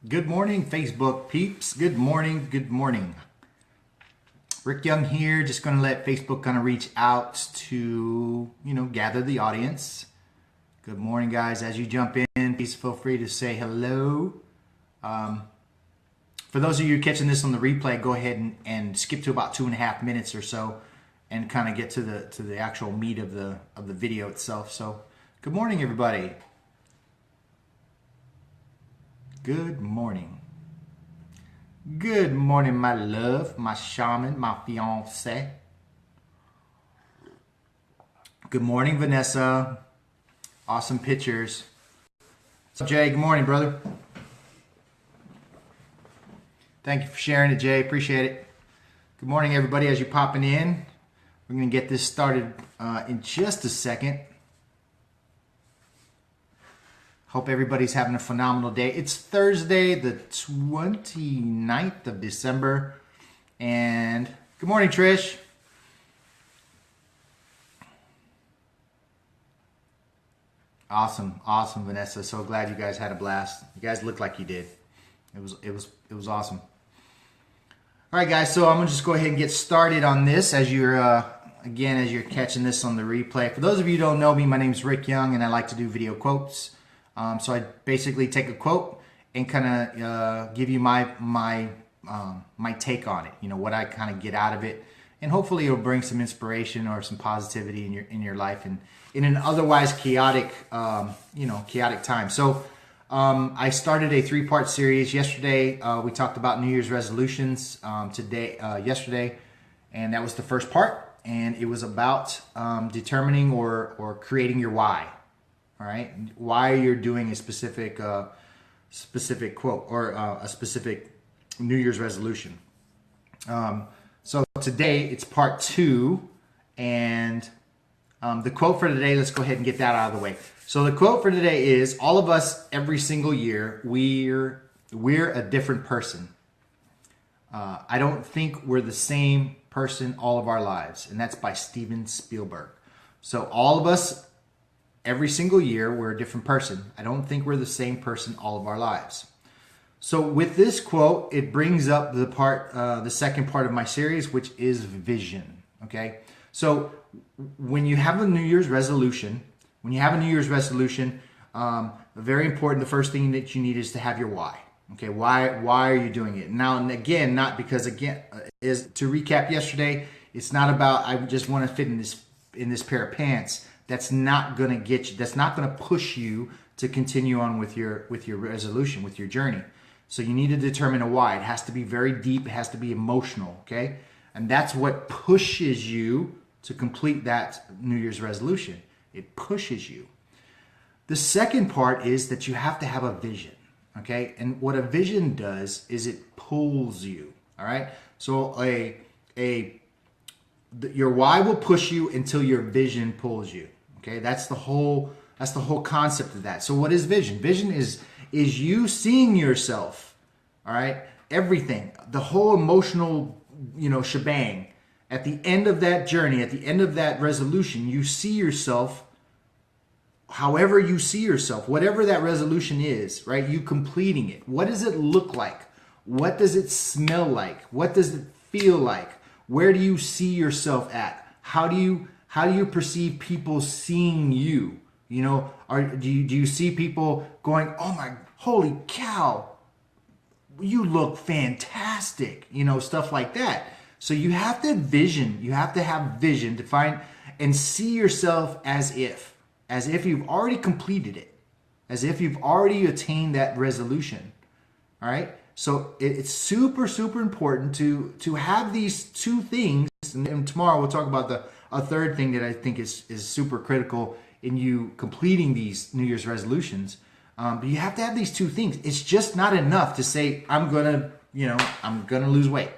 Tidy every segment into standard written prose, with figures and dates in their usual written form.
Good morning, Facebook peeps. Good morning, good morning. Rick Young here, just going to let Facebook kind of reach out to, gather the audience. Good morning, guys. As you jump in, please feel free to say hello. For those of you catching this on the replay, go ahead and skip to about 2.5 minutes or so and kind of get to the actual meat of the video itself. So, good morning, everybody. Good morning. Good morning, my love, my shaman, my fiance. Good morning, Vanessa. Awesome pictures. What's up, Jay? Good morning, brother. Thank you for sharing it, Jay. Appreciate it. Good morning, everybody. As you're popping in, we're going to get this started in just a second. Hope everybody's having a phenomenal day. It's Thursday, the 29th of December. And good morning, Trish. Awesome, Vanessa. So glad you guys had a blast. You guys look like you did. It was awesome. All right, guys. So I'm gonna just go ahead and get started on this as you're as you're catching this on the replay. For those of you who don't know me, my name is Rick Young, and I like to do video quotes. So I basically take a quote and kind of give you my take on it. What I kind of get out of it, and hopefully it'll bring some inspiration or some positivity in your life and in an otherwise chaotic time. So I started a 3-part series yesterday. We talked about New Year's resolutions yesterday, and that was the first part, and it was about determining or creating your why. All right, why you're doing a specific quote or a specific New Year's resolution. So today it's part 2, and the quote for today, let's go ahead and get that out of the way. So the quote for today is, all of us every single year, we're a different person. I don't think we're the same person all of our lives, and that's by Steven Spielberg. So all of us every single year, we're a different person. I don't think we're the same person all of our lives. So with this quote, it brings up the second part of my series, which is vision. Okay. So when you have a New Year's resolution, very important, the first thing that you need is to have your why. Okay. Why are you doing it? Now, and again, not because, is to recap yesterday, it's not about, I just want to fit in this pair of pants. That's not going to get you. That's not going to push you to continue on with your resolution, with your journey. So you need to determine a why. It has to be very deep. It has to be emotional. Okay, and that's what pushes you to complete that New Year's resolution. It pushes you. The second part is that you have to have a vision. Okay, and what a vision does is it pulls you. All right. So your why will push you until your vision pulls you. Okay, that's the whole concept of that. So what is vision? Vision is you seeing yourself, all right? Everything, the whole emotional, shebang. At the end of that journey, at the end of that resolution, you see yourself however you see yourself, whatever that resolution is, right? You completing it. What does it look like? What does it smell like? What does it feel like? Where do you see yourself at? How do you perceive people seeing you? Do you see people going, "Oh my, holy cow, you look fantastic," stuff like that. So you have to have vision to find and see yourself as if you've already completed it, as if you've already attained that resolution. All right. So it's super, super important to have these two things. And tomorrow we'll talk about a third thing that I think is super critical in you completing these New Year's resolutions. But you have to have these two things. It's just not enough to say, I'm gonna lose weight.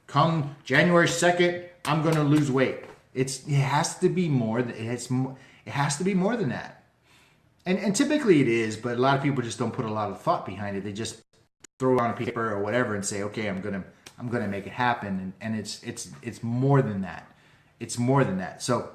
Come January 2nd, I'm gonna lose weight. It has to be more. It has to be more than that. And typically it is, but a lot of people just don't put a lot of thought behind it. They just throw it on a paper or whatever and say, okay, I'm gonna make it happen. And it's more than that. It's more than that. So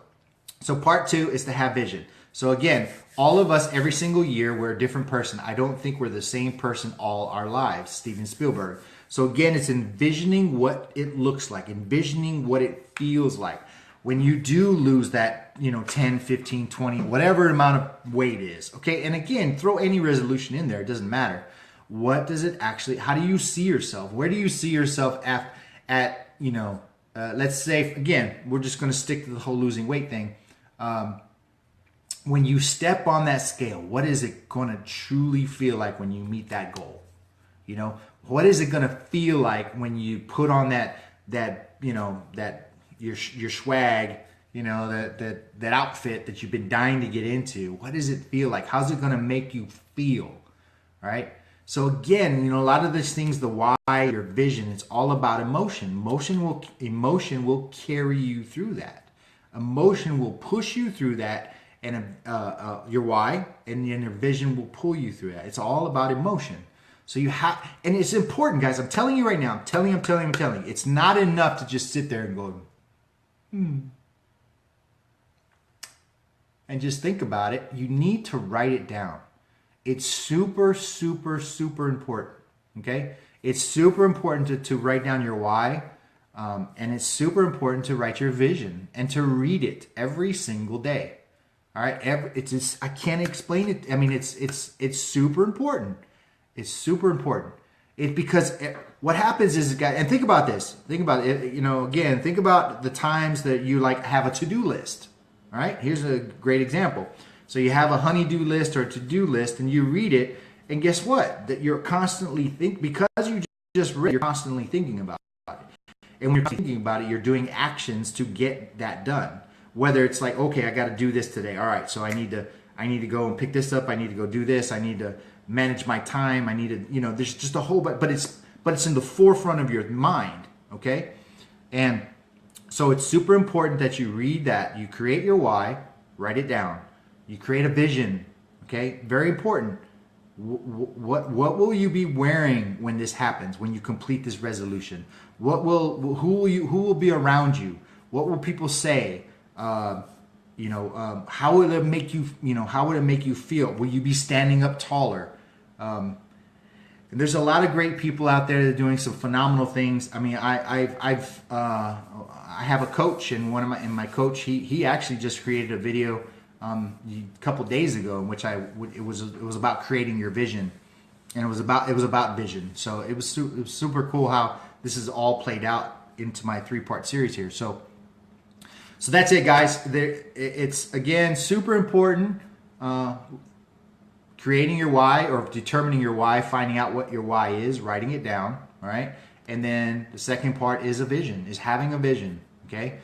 part 2 is to have vision. So again, all of us every single year, we're a different person. I don't think we're the same person all our lives, Steven Spielberg. So again, it's envisioning what it looks like, envisioning what it feels like. When you do lose that, 10, 15, 20, whatever amount of weight is, okay? And again, throw any resolution in there, it doesn't matter. What does it actually, how do you see yourself? Where do you see yourself at let's say, again, we're just going to stick to the whole losing weight thing. When you step on that scale, what is it going to truly feel like when you meet that goal? What is it going to feel like when you put on that your swag, that outfit that you've been dying to get into? What does it feel like? How's it going to make you feel? Right? So again, a lot of these things, the why, your vision, it's all about emotion. Emotion will carry you through that. Emotion will push you through that, and your why, and then your vision will pull you through that. It's all about emotion. So you have, and it's important, guys. I'm telling you right now. I'm telling you. It's not enough to just sit there and go, and just think about it. You need to write it down. It's super, super, super important. Okay, it's super important to write down your why, and it's super important to write your vision and to read it every single day. All right, it's just, I can't explain it. I mean, it's super important. It's super important. Because what happens is, guys, and think about this. Think about it. Again, think about the times that you have a to-do list. All right, here's a great example. So you have a honey-do list or a to-do list, and you read it, and guess what? That you're constantly because you just read, you're constantly thinking about it. And when you're thinking about it, you're doing actions to get that done. Whether it's like, okay, I got to do this today. All right, so I need to go and pick this up. I need to go do this. I need to manage my time. I need to, there's just a whole, but it's in the forefront of your mind, okay? And so it's super important that you read that. You create your why, write it down. You create a vision, okay? Very important. What will you be wearing when this happens? When you complete this resolution? Who will be around you? What will people say? How would it make you? How would it make you feel? Will you be standing up taller? And there's a lot of great people out there that are doing some phenomenal things. I mean, I have a coach, and my coach he actually just created a video a couple days ago in which it was about creating your vision, and it was about vision. So it was super cool how this is all played out into my 3-part series here. So that's it, guys. It's again super important. Creating your why, or determining your why, finding out what your why is, writing it down, all right? And then the second part is having a vision, okay?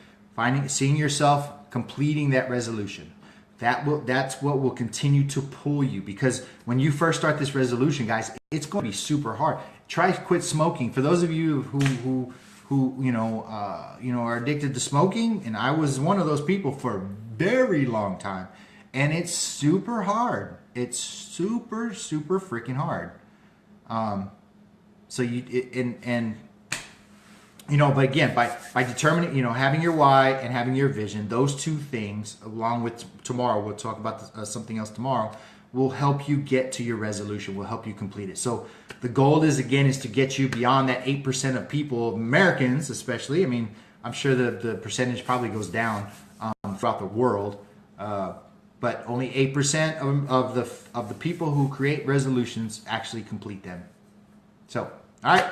Seeing yourself completing that resolution. That's what will continue to pull you, because when you first start this resolution, guys, it's going to be super hard. Try to quit smoking. For those of you who are addicted to smoking, and I was one of those people for a very long time, and it's super hard. It's super, super freaking hard. But again, by determining, having your why and having your vision, those two things, along with tomorrow, we'll talk about something else tomorrow, will help you get to your resolution, will help you complete it. So the goal is to get you beyond that 8% of people, Americans especially. I mean, I'm sure the percentage probably goes down throughout the world. But only 8% of the people who create resolutions actually complete them. So, all right.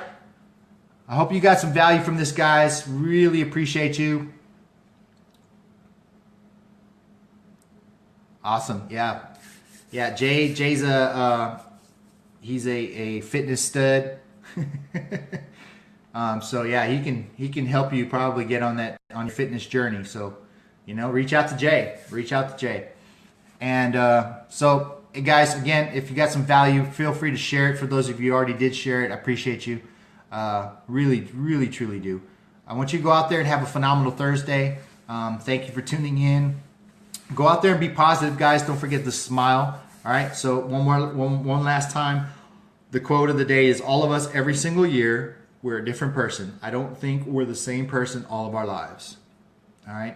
I hope you got some value from this, guys. Really appreciate you. Awesome. Yeah. Jay's he's a fitness stud. So yeah, he can help you probably get on your fitness journey. So, reach out to Jay. And so, guys, again, if you got some value, feel free to share it. For those of you who already did share it, I appreciate you. Really, really, truly do. I want you to go out there and have a phenomenal Thursday. Thank you for tuning in. Go out there and be positive, guys. Don't forget to smile. All right. So one last time, the quote of the day is: all of us, every single year, we're a different person. I don't think we're the same person all of our lives. All right.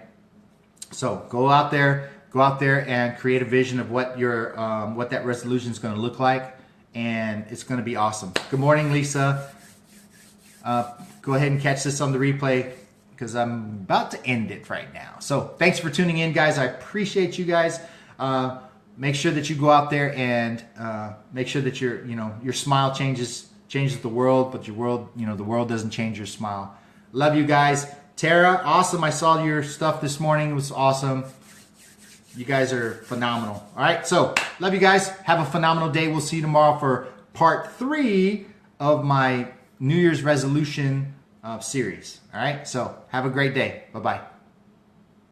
So go out there. go out there and create a vision of what your what that resolution is going to look like, and it's going to be awesome. Good morning, Lisa. Go ahead and catch this on the replay because I'm about to end it right now. So thanks for tuning in, guys. I appreciate you guys. Make sure that you go out there and make sure that your smile changes the world, but the world doesn't change your smile. Love you guys. Tara, awesome. I saw your stuff this morning. It was awesome. You guys are phenomenal. All right, so love you guys. Have a phenomenal day. We'll see you tomorrow for part 3 of my New Year's resolution series. All right, so have a great day. Bye-bye.